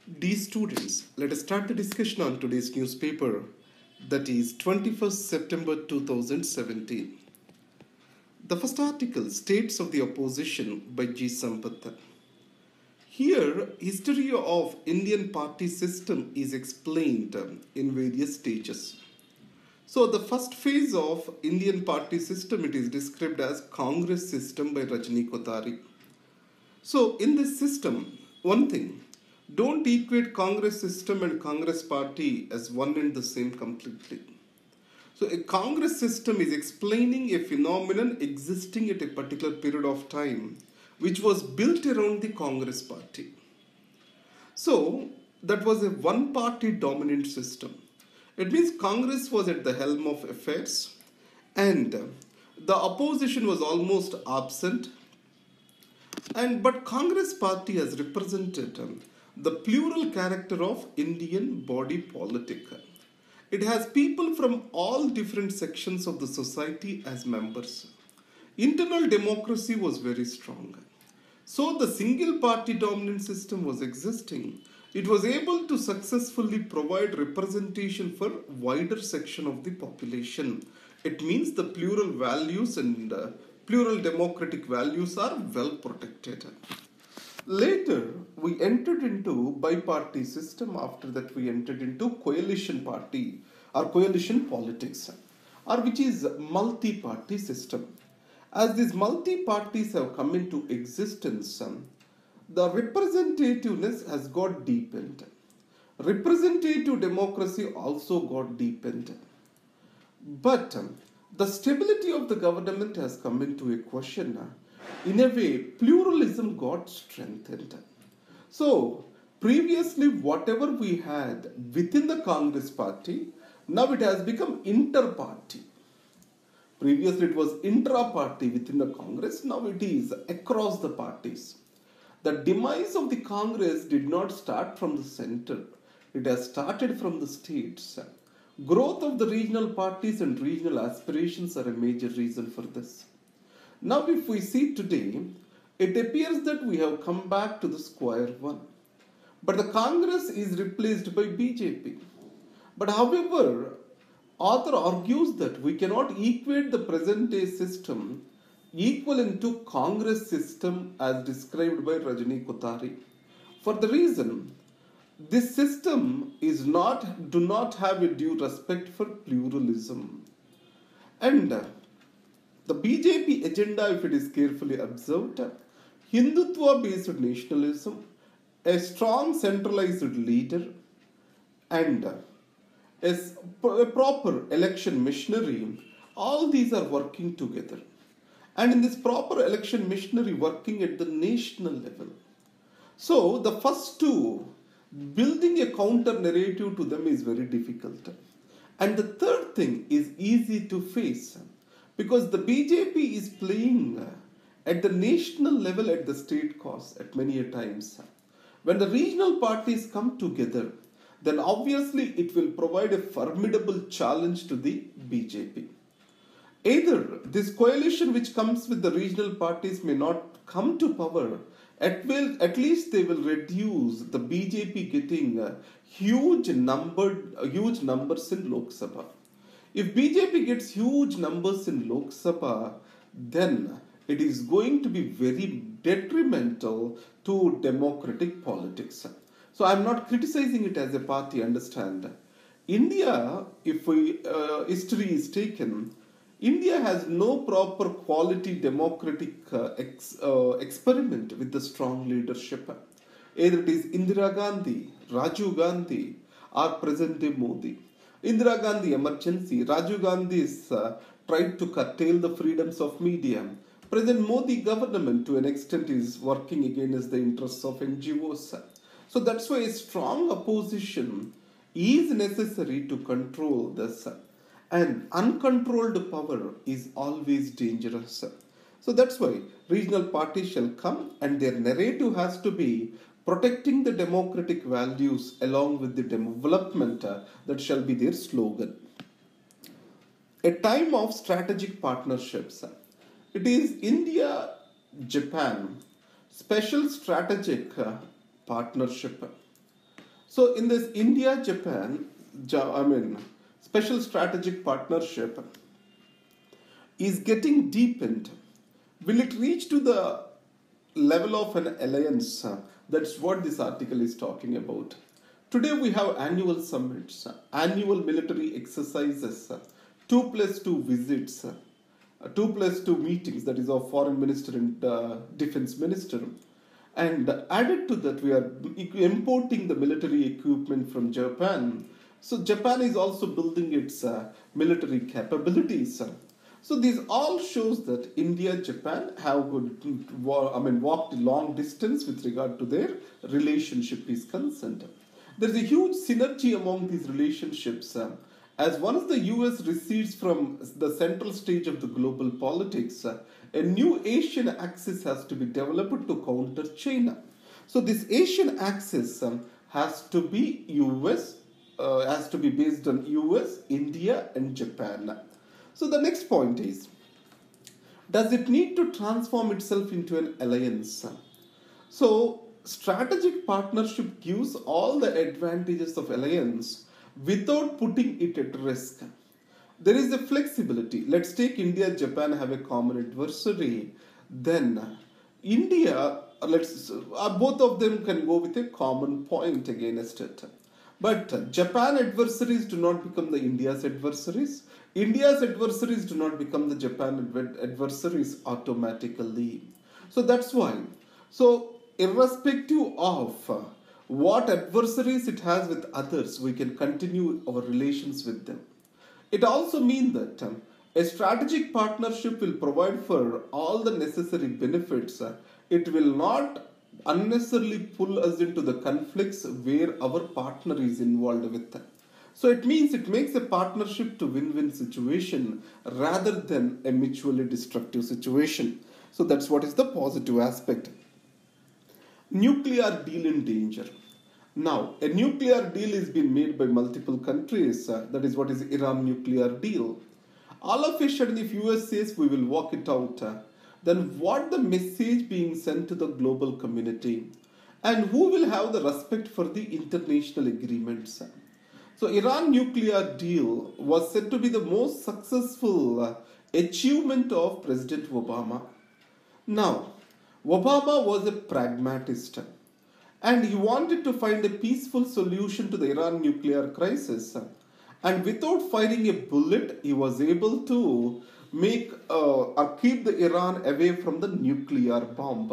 Dear students, let us start the discussion on today's newspaper, that is 21st September 2017. The first article, States of the Opposition by G. Sampath. Here, history of Indian party system is explained in various stages. So the first phase of Indian party system, it is described as Congress system by Rajni Kothari. So in this system, one thing, don't equate Congress system and Congress party as one and the same completely. So a Congress system is explaining a phenomenon existing at a particular period of time which was built around the Congress party. So that was a one party dominant system. It means Congress was at the helm of affairs and the opposition was almost absent. But Congress party has represented the plural character of Indian body politic. It has people from all different sections of the society as members. Internal democracy was very strong. So the single party dominant system was existing. It was able to successfully provide representation for wider section of the population. It means the plural values and plural democratic values are well protected. Later, we entered into biparty system. After that, we entered into coalition party or coalition politics, or which is multi-party system. As these multi-parties have come into existence, the representativeness has got deepened. Representative democracy also got deepened. But the stability of the government has come into a question. In a way, pluralism got strengthened. So, previously whatever we had within the Congress party, now it has become inter-party. Previously it was intra-party within the Congress, now it is across the parties. The demise of the Congress did not start from the center. It has started from the states. Growth of the regional parties and regional aspirations are a major reason for this. Now if we see today, it appears that we have come back to the square one. But the Congress is replaced by BJP. But however, author argues that we cannot equate the present day system equivalent to Congress system as described by Rajni Kothari. For the reason, this system do not have a due respect for pluralism. And the BJP agenda, if it is carefully observed, Hindutva based nationalism, a strong centralized leader, and a proper election machinery, all these are working together. And in this proper election machinery working at the national level. So the first two, building a counter narrative to them is very difficult. And the third thing is easy to face because the BJP is playing at the national level at the state cause at many a times. When the regional parties come together, then obviously it will provide a formidable challenge to the BJP. Either this coalition which comes with the regional parties may not come to power, at least they will reduce the BJP getting huge numbers in Lok Sabha. If BJP gets huge numbers in Lok Sabha, then it is going to be very detrimental to democratic politics. So I am not criticizing it as a party, understand. India, if history is taken, India has no proper quality democratic experiment with the strong leadership. Either it is Indira Gandhi, Rajiv Gandhi, or present-day Modi. Indira Gandhi emergency, Rajiv Gandhi is tried to curtail the freedoms of media. Present Modi government to an extent is working against the interests of NGOs. So that's why a strong opposition is necessary to control this. And uncontrolled power is always dangerous. So that's why regional parties shall come and their narrative has to be protecting the democratic values along with the development that shall be their slogan. A time of strategic partnerships. It is India-Japan special strategic partnership. So in this India-Japan, special strategic partnership is getting deepened. Will it reach to the level of an alliance? That's what this article is talking about. Today we have annual summits, annual military exercises, 2+2 visits, 2+2 meetings, that is of foreign minister and defense minister. And added to that, we are importing the military equipment from Japan. So Japan is also building its military capabilities. So this all shows that India, Japan have walked a long distance with regard to their relationship is concerned. There is a huge synergy among these relationships. As once the US recedes from the central stage of the global politics, a new Asian axis has to be developed to counter China. So this Asian axis has to be has to be based on US, India, and Japan. So the next point is, does it need to transform itself into an alliance? So strategic partnership gives all the advantages of alliance without putting it at risk. There is a flexibility. Let's take India and Japan have a common adversary. Then India, both of them can go with a common point against it. But Japan adversaries do not become the India's adversaries. India's adversaries do not become the Japan adversaries automatically. So that's why. So irrespective of what adversaries it has with others, we can continue our relations with them. It also means that a strategic partnership will provide for all the necessary benefits. It will not unnecessarily pull us into the conflicts where our partner is involved with. So it means it makes a partnership to win-win situation rather than a mutually destructive situation. So that's what is the positive aspect. Nuclear deal in danger. Now, a nuclear deal is being made by multiple countries. That is what is Iran nuclear deal. All of a sudden, if US says we will work it out, then what the message being sent to the global community? And who will have the respect for the international agreements? So Iran nuclear deal was said to be the most successful achievement of President Obama. Now, Obama was a pragmatist and he wanted to find a peaceful solution to the Iran nuclear crisis. And without firing a bullet, he was able to keep the Iran away from the nuclear bomb.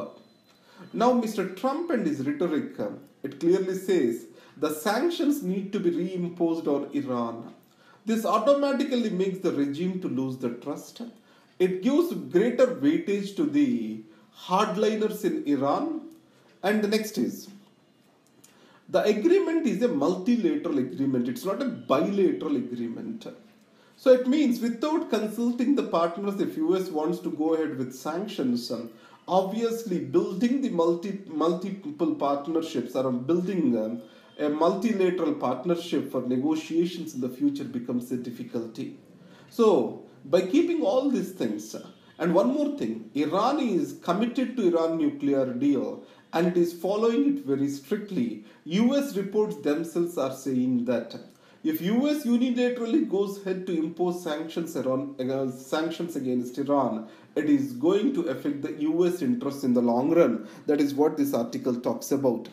Now, Mr. Trump and his rhetoric, it clearly says the sanctions need to be reimposed on Iran. This automatically makes the regime to lose the trust. It gives greater weightage to the hardliners in Iran. And the next is, the agreement is a multilateral agreement. It's not a bilateral agreement. So it means without consulting the partners, if US wants to go ahead with sanctions, obviously building the multiple partnerships or building a multilateral partnership for negotiations in the future becomes a difficulty. So by keeping all these things, and one more thing, Iran is committed to Iran nuclear deal and it is following it very strictly. US reports themselves are saying that if US unilaterally goes ahead to impose sanctions against Iran, it is going to affect the US interests in the long run. That is what this article talks about.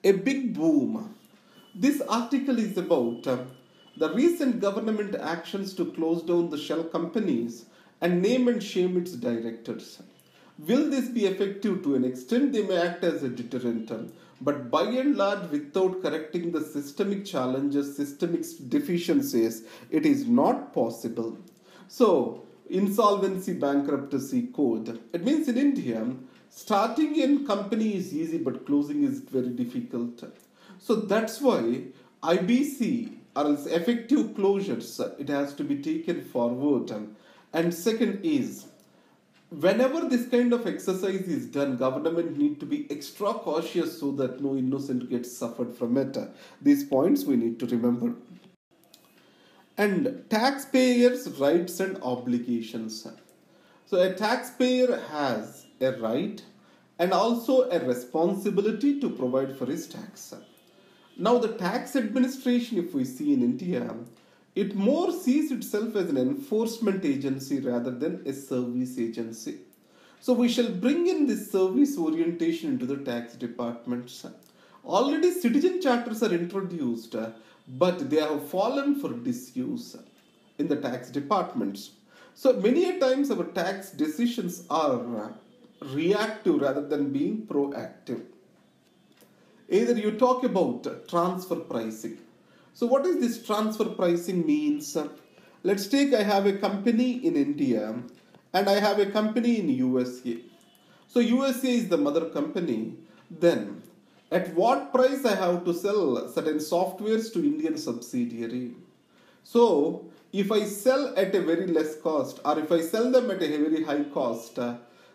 A big boom. This article is about the recent government actions to close down the shell companies and name and shame its directors. Will this be effective? To an extent, they may act as a deterrent, but by and large, without correcting the systemic challenges, systemic deficiencies, it is not possible. So, insolvency bankruptcy code. It means in India, starting a company is easy, but closing is very difficult. So that's why IBC or else effective closures, it has to be taken forward. And second is, whenever this kind of exercise is done, government need to be extra cautious so that no innocent gets suffered from it. These points we need to remember. And taxpayers' rights and obligations. So a taxpayer has a right and also a responsibility to provide for his tax. Now, the tax administration, if we see in India, it more sees itself as an enforcement agency rather than a service agency. So, we shall bring in this service orientation into the tax departments. Already, citizen charters are introduced, but they have fallen for disuse in the tax departments. So, many a times our tax decisions are reactive rather than being proactive. Either you talk about transfer pricing. So what is this transfer pricing means? Let's take I have a company in India and I have a company in USA. So USA is the mother company. Then at what price I have to sell certain softwares to Indian subsidiary? So if I sell at a very less cost or if I sell them at a very high cost,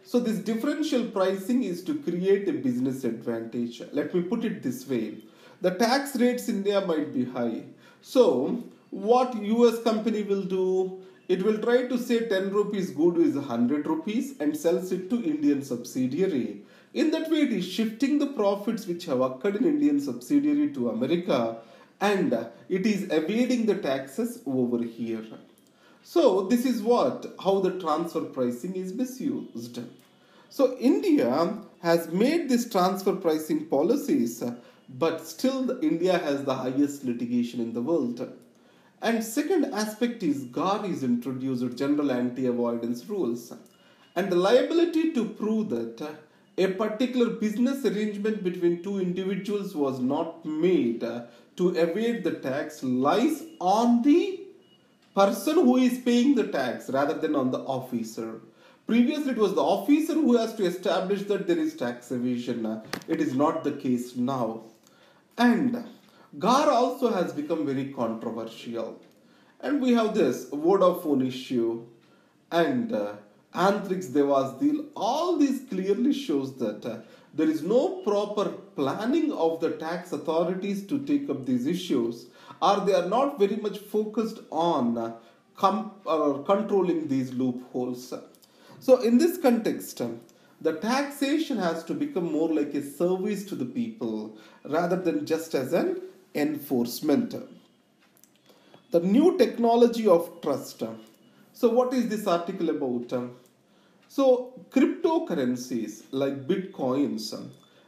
so this differential pricing is to create a business advantage. Let me put it this way. The tax rates in India might be high. So what US company will do? It will try to say 10 rupees good is 100 rupees and sells it to Indian subsidiary. In that way, it is shifting the profits which have occurred in Indian subsidiary to America, and it is evading the taxes over here. So this is how the transfer pricing is misused. So India has made this transfer pricing policies, but still India has the highest litigation in the world. And second aspect is GAR is introduced, General Anti-Avoidance Rules, and the liability to prove that a particular business arrangement between two individuals was not made to evade the tax lies on the person who is paying the tax rather than on the officer. Previously, it was the officer who has to establish that there is tax evasion. It is not the case now. And GAR also has become very controversial. And we have this Vodafone issue and Antrix Devas deal. All these clearly shows that there is no proper planning of the tax authorities to take up these issues, or they are not very much focused on controlling these loopholes. So in this context, the taxation has to become more like a service to the people rather than just as an enforcement. The new technology of trust. So what is this article about? So cryptocurrencies like bitcoins,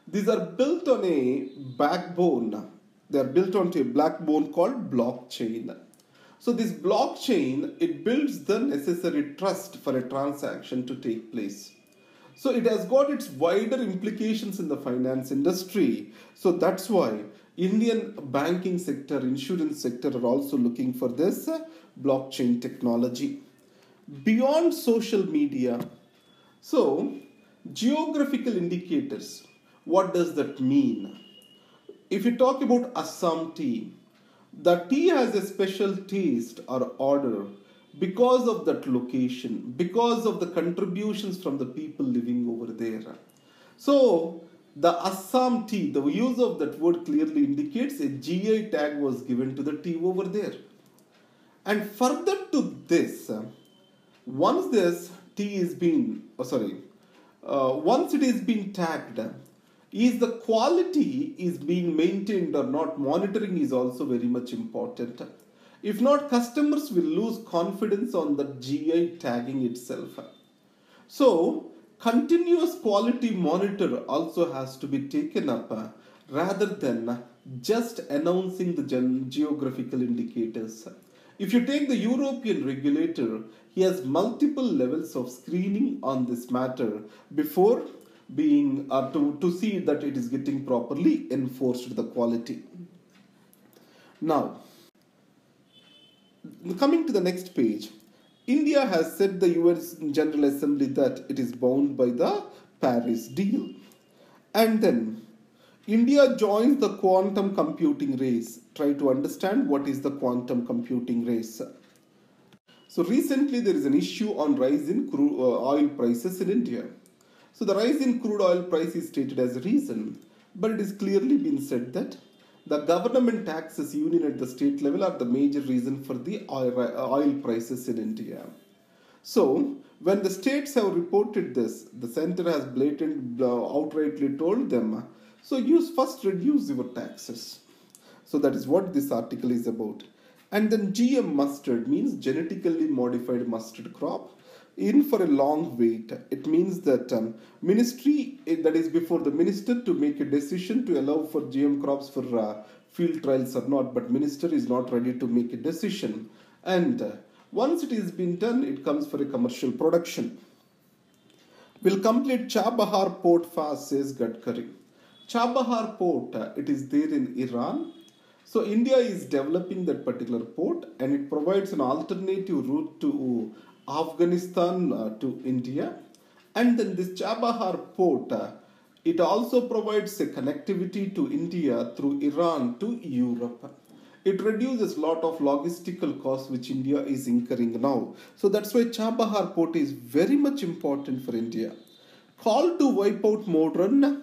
these are built on a backbone. They are built onto a backbone called blockchain. So this blockchain, it builds the necessary trust for a transaction to take place. So it has got its wider implications in the finance industry. So that's why Indian banking sector, insurance sector are also looking for this blockchain technology. Beyond social media, so geographical indicators, what does that mean? If you talk about Assam tea, the tea has a special taste or order because of that location, because of the contributions from the people living over there. So the Assam tea, the use of that word clearly indicates a GI tag was given to the tea over there. And further to this, once this tea is being, once it is being tagged, is the quality is being maintained or not, monitoring is also very much important. If not, customers will lose confidence on the GI tagging itself. So continuous quality monitor also has to be taken up rather than just announcing the geographical indicators. If you take the European regulator, he has multiple levels of screening on this matter before being to see that it is getting properly enforced, the quality. Now, coming to the next page, India has said the US General Assembly that it is bound by the Paris deal. And then India joins the quantum computing race. Try to understand what is the quantum computing race. So recently there is an issue on rise in crude oil prices in India. So the rise in crude oil price is stated as a reason, but it is clearly been said that the government taxes union at the state level are the major reason for the oil prices in India. So when the states have reported this, the center has outrightly told them, so you first reduce your taxes. So that is what this article is about. And then GM mustard means genetically modified mustard crop. In for a long wait, it means that ministry, that is before the minister to make a decision to allow for GM crops for field trials or not, but minister is not ready to make a decision. And once it is been done, it comes for a commercial production. Will complete Chabahar port fast, says Gadkari. Chabahar port, it is there in Iran. So India is developing that particular port, and it provides an alternative route to Afghanistan to India. And then this Chabahar port, it also provides a connectivity to India through Iran to Europe. It reduces a lot of logistical costs which India is incurring now. So that's why Chabahar port is very much important for India. Call to wipe out modern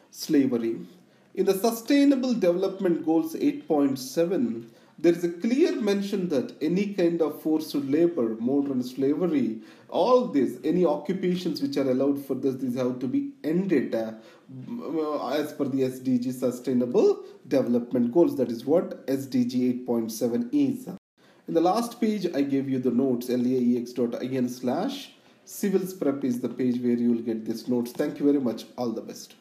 slavery. In the Sustainable Development Goals 8.7, there is a clear mention that any kind of forced labor, modern slavery, all this, any occupations which are allowed for this, these have to be ended as per the SDG Sustainable Development Goals. That is what SDG 8.7 is. In the last page, I gave you the notes, laex.in/civils prep is the page where you will get these notes. Thank you very much. All the best.